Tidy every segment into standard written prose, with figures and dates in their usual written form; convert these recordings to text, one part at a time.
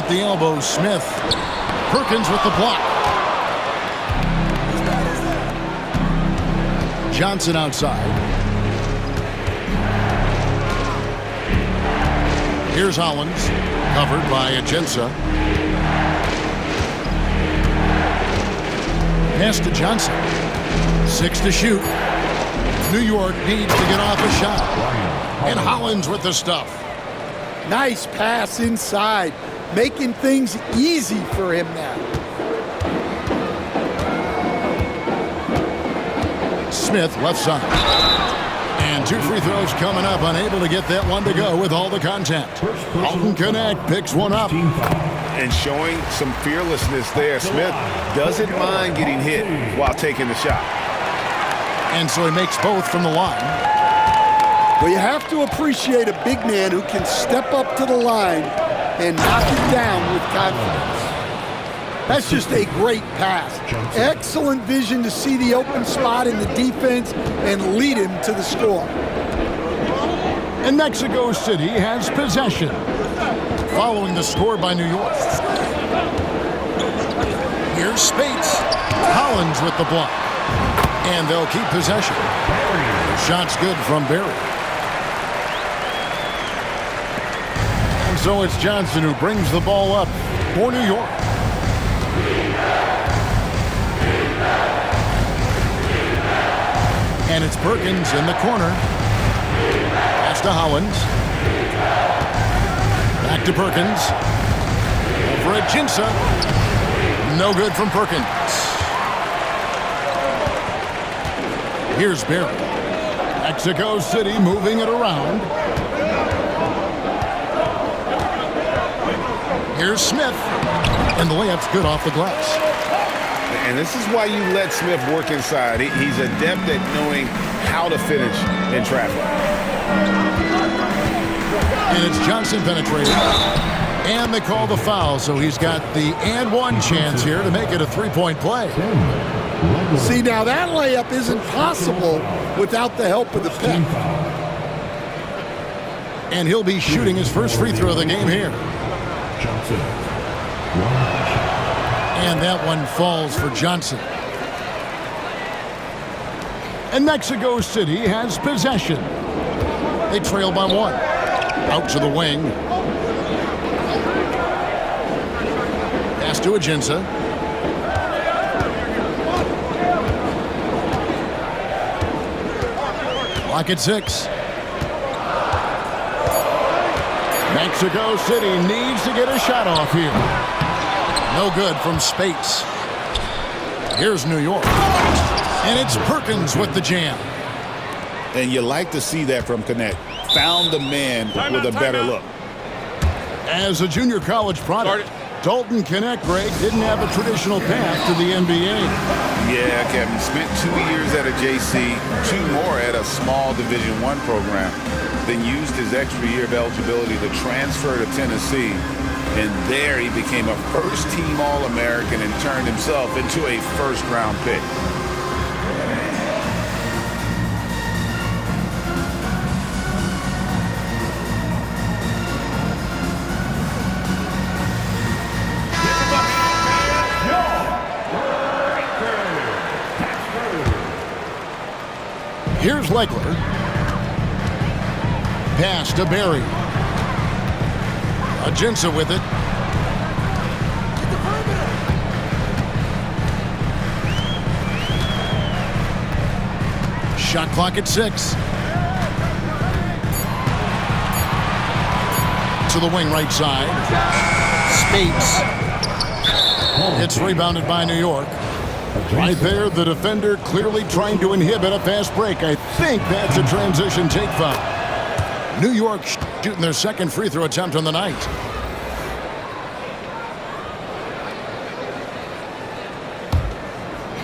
at the elbow, Smith. Perkins with the block. Johnson outside. Here's Hollins, covered by Agenza. Pass to Johnson. 6 to shoot. New York needs to get off a shot. And Hollins with the stuff. Nice pass inside, making things easy for him now. Smith left side. And 2 free throws coming up, unable to get that one to go with all the contact. Dalton Knecht picks one up. And showing some fearlessness there. Smith doesn't mind getting hit while taking the shot. And so he makes both from the line. Well, you have to appreciate a big man who can step up to the line and knock it down with confidence. That's just a great pass. Excellent vision to see the open spot in the defense and lead him to the score. And Mexico City has possession, following the score by New York. Here's Spates. Hollins with the block. And they'll keep possession. The shot's good from Barry. And so it's Johnson who brings the ball up for New York. And it's Perkins in the corner. Pass to Hollins. Back to Perkins. Over Agenza. No good from Perkins. Here's Barry. Mexico City moving it around. Here's Smith. And the layup's good off the glass. And this is why you let Smith work inside. He's adept at knowing how to finish in traffic. And it's Johnson penetrating. And they call the foul, so he's got the and one chance here to make it a three-point play. See, now that layup isn't possible without the help of the pick. And he'll be shooting his first free throw of the game here. Johnson. And that one falls for Johnson. And Mexico City has possession. They trail by 1. Out to the wing. Pass to Agenza. Clock at 6. Mexico City needs to get a shot off here. No good from Spates. Here's New York. And it's Perkins with the jam. And you like to see that from Knecht. Found the man with a better look. As a junior college product, Dalton Knecht, Greg, didn't have a traditional path to the NBA. Yeah, Kevin. Spent 2 years at a JC, 2 more at a small Division I program. Then used his extra year of eligibility to transfer to Tennessee. And there he became a first-team All-American and turned himself into a first-round pick. Here's Legler. Pass to Barry. Agenza with it. Shot clock at 6. To the wing right side. Spates. It's rebounded by New York. Right there, the defender clearly trying to inhibit a fast break. I think that's a transition take foul. New York shooting their second free throw attempt on the night.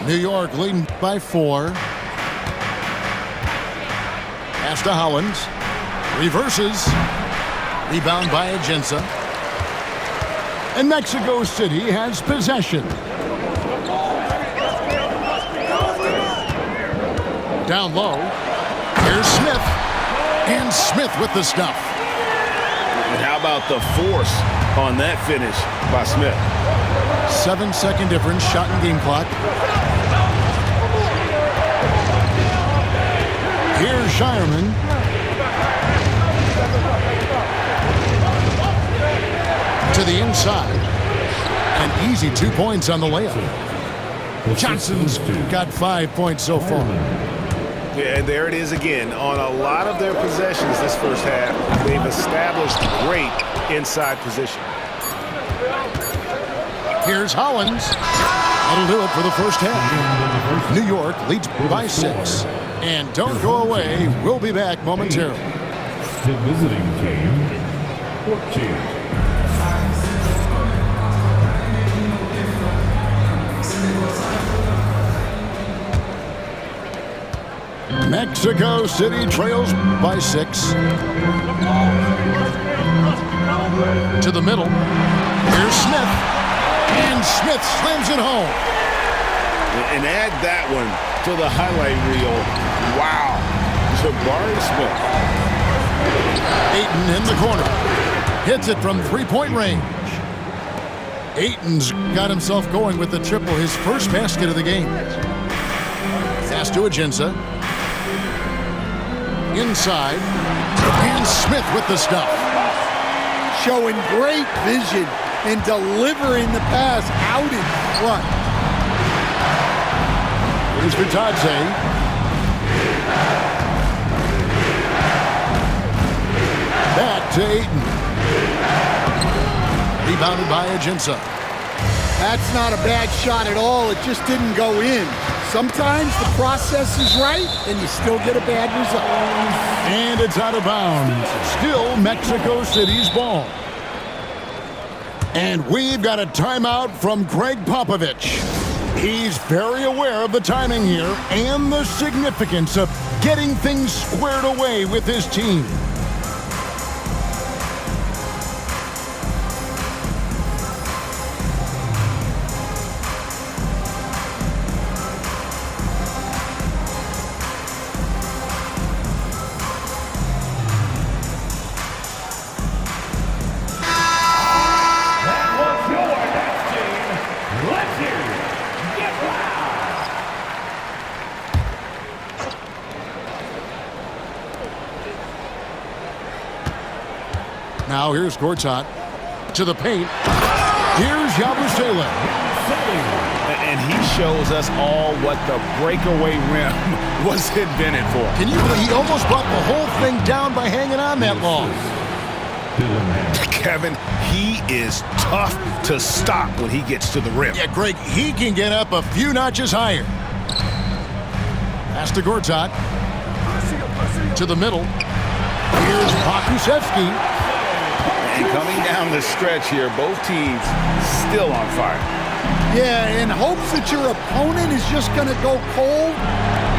New York leading by 4. Pass to Hollins. Reverses. Rebound by Agenza. And Mexico City has possession. Down low. Here's Smith. And Smith with the stuff. And how about the force on that finish by Smith. 7-second difference, shot and game clock. Here's Shireman. To the inside. An easy 2 points on the layup. Johnson's got 5 points so far. Yeah, and there it is again. On a lot of their possessions this first half, they've established great inside position. Here's Hollins. That'll do it for the first half. New York leads by 6. And don't go away. We'll be back momentarily. The visiting team, 14. Mexico City trails by 6. To the middle. Here's Smith. And Smith slams it home. And add that one to the highlight reel. Wow. Jabari Smith. Ayton in the corner. Hits it from three-point range. Ayton's got himself going with the triple, his first basket of the game. Pass to Ajinça. Inside. And Smith with the stuff. Showing great vision and delivering the pass out in front. Here's Vitadze. Back to Ayton. Rebounded by Ajinça. That's not a bad shot at all. It just didn't go in. Sometimes the process is right, and you still get a bad result. And it's out of bounds. Still Mexico City's ball. And we've got a timeout from Greg Popovich. He's very aware of the timing here and the significance of getting things squared away with his team. Now here's Gortat to the paint. Here's Yabusele. And he shows us all what the breakaway rim was invented for. Can you believe he almost brought the whole thing down by hanging on that long? Kevin, he is tough to stop when he gets to the rim. Yeah, Greg, he can get up a few notches higher. Pass to Gortat. To the middle. Here's Pokusevski. And coming down the stretch here, both teams still on fire. Yeah, in hopes that your opponent is just going to go cold,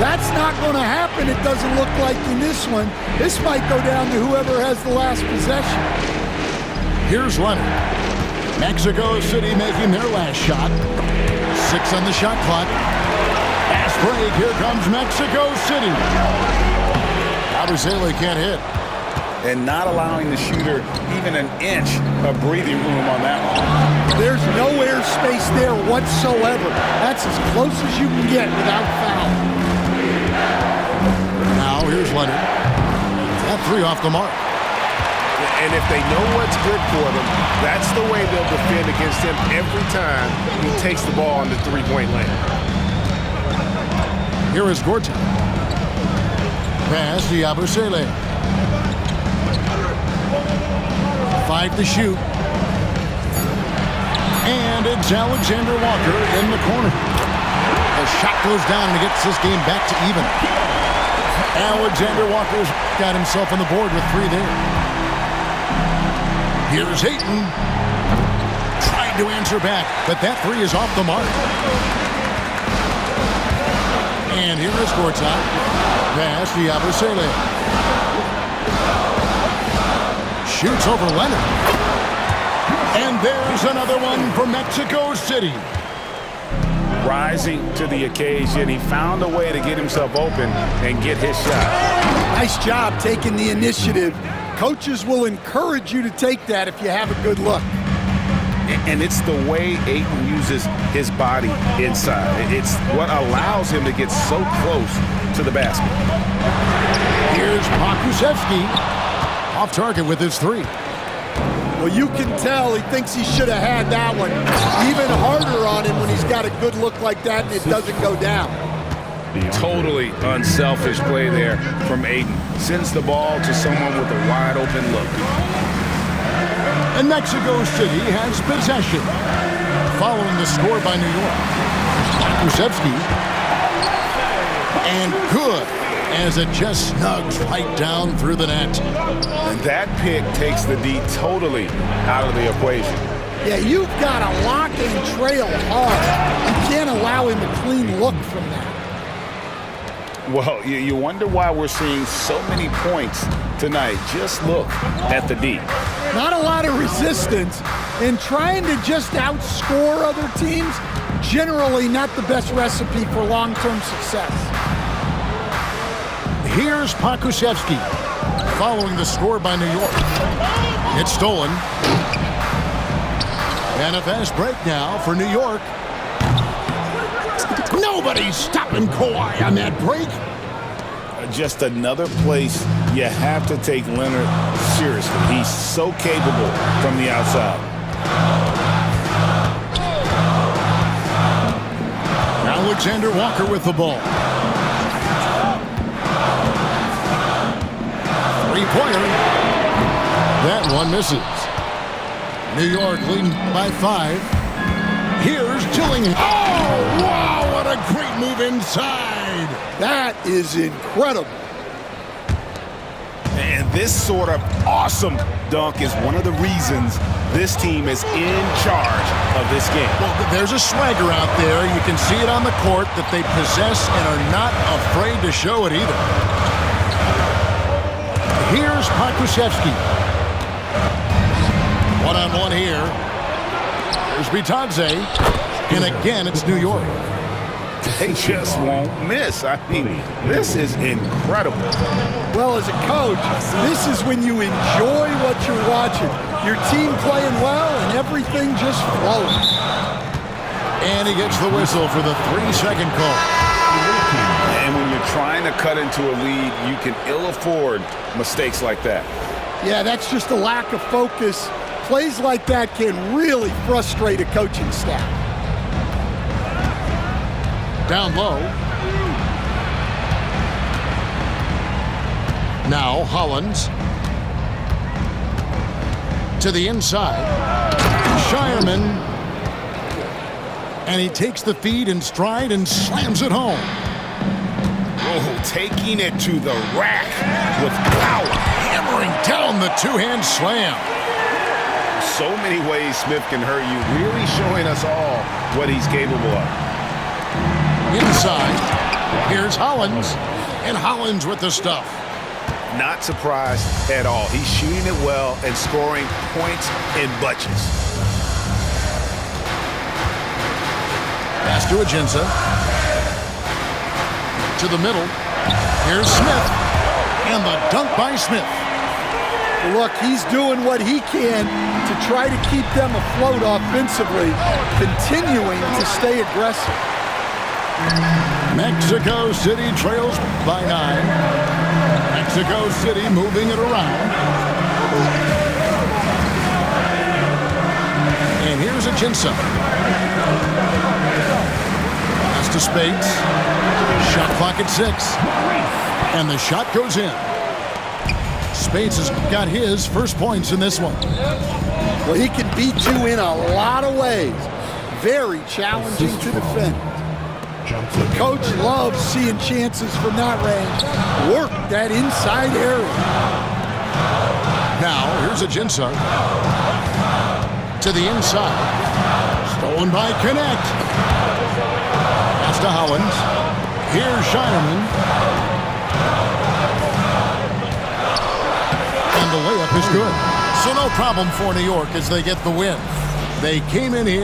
that's not going to happen. It doesn't look like in this one. This might go down to whoever has the last possession. Here's Leonard. Mexico City making their last shot. 6 on the shot clock. Fast break. Here comes Mexico City. Yabusele can't hit. And not allowing the shooter even an inch of breathing room on that one. There's no air space there whatsoever. That's as close as you can get without foul. Now here's Leonard. That 3 off the mark. And if they know what's good for them, that's the way they'll defend against him every time he takes the ball on the three-point line. Here is Gortat. Pass to Yabusele. 5 to shoot. And it's Alexander Walker in the corner. The shot goes down and it gets this game back to even. Alexander Walker's got himself on the board with 3 there. Here's Ayton. Trying to answer back, but that 3 is off the mark. And here is Gortat. Pass to Yabusele. Shoots over Leonard. And there's another one for Mexico City. Rising to the occasion, he found a way to get himself open and get his shot. Nice job taking the initiative. Coaches will encourage you to take that if you have a good look. And it's the way Ayton uses his body inside. It's what allows him to get so close to the basket. Here's Pokusevski. Off target with his three. Well, you can tell he thinks he should have had that one. Even harder on him when he's got a good look like that and it doesn't go down. Totally unselfish play there from Ayton. Sends the ball to someone with a wide open look. And Mexico City has possession. Following the score by New York. Pokusevski. And good, as it just snugs right down through the net. And that pick takes the D totally out of the equation. Yeah, you've got to lock and trail hard. You can't allow him a clean look from that. Well, you wonder why we're seeing so many points tonight. Just look at the D. Not a lot of resistance, and trying to just outscore other teams, generally not the best recipe for long-term success. Here's Pokusevski. Following the score by New York. It's stolen. And a fast break now for New York. Nobody's stopping Kawhi on that break. Just another place you have to take Leonard seriously. He's so capable from the outside. Alexander Walker with the ball. Three-pointer. That one misses. New York leading by 5. Here's Dillingham. Oh, wow, what a great move inside. That is incredible. And this sort of awesome dunk is one of the reasons this team is in charge of this game. Well, there's a swagger out there. You can see it on the court that they possess and are not afraid to show it either. Here's Pokusevski. One-on-one here. There's Bitadze. And again, it's New York. They just won't miss. I mean, this is incredible. Well, as a coach, this is when you enjoy what you're watching. Your team playing well and everything just flows. And he gets the whistle for the 3-second call. And when you're trying to cut into a lead, you can ill afford mistakes like that. Yeah, that's just a lack of focus. Plays like that can really frustrate a coaching staff. Down low. Now Hollins. To the inside. Shireman. And he takes the feed in stride and slams it home. Oh, taking it to the rack with power. Hammering down the two-hand slam. So many ways Smith can hurt you, really showing us all what he's capable of. Inside, here's Hollins, and Hollins with the stuff. Not surprised at all. He's shooting it well and scoring points in bunches. Pass to Ajinça. To the middle. Here's Smith, and the dunk by Smith. Look, he's doing what he can to try to keep them afloat offensively, continuing to stay aggressive. Mexico City trails by 9. Mexico City moving it around. And here's Ajinça. Pass to Speights. Shot clock at 6. And the shot goes in. Speights has got his first points in this one. Well, he can beat you in a lot of ways. Very challenging to defend. The coach loves seeing chances from that range. Work that inside area. Now, here's Ajinça. To the inside. Stolen by Connect. Pass to Hollins. Here's Shireman. And the layup is good. So no problem for New York as they get the win. They came in here.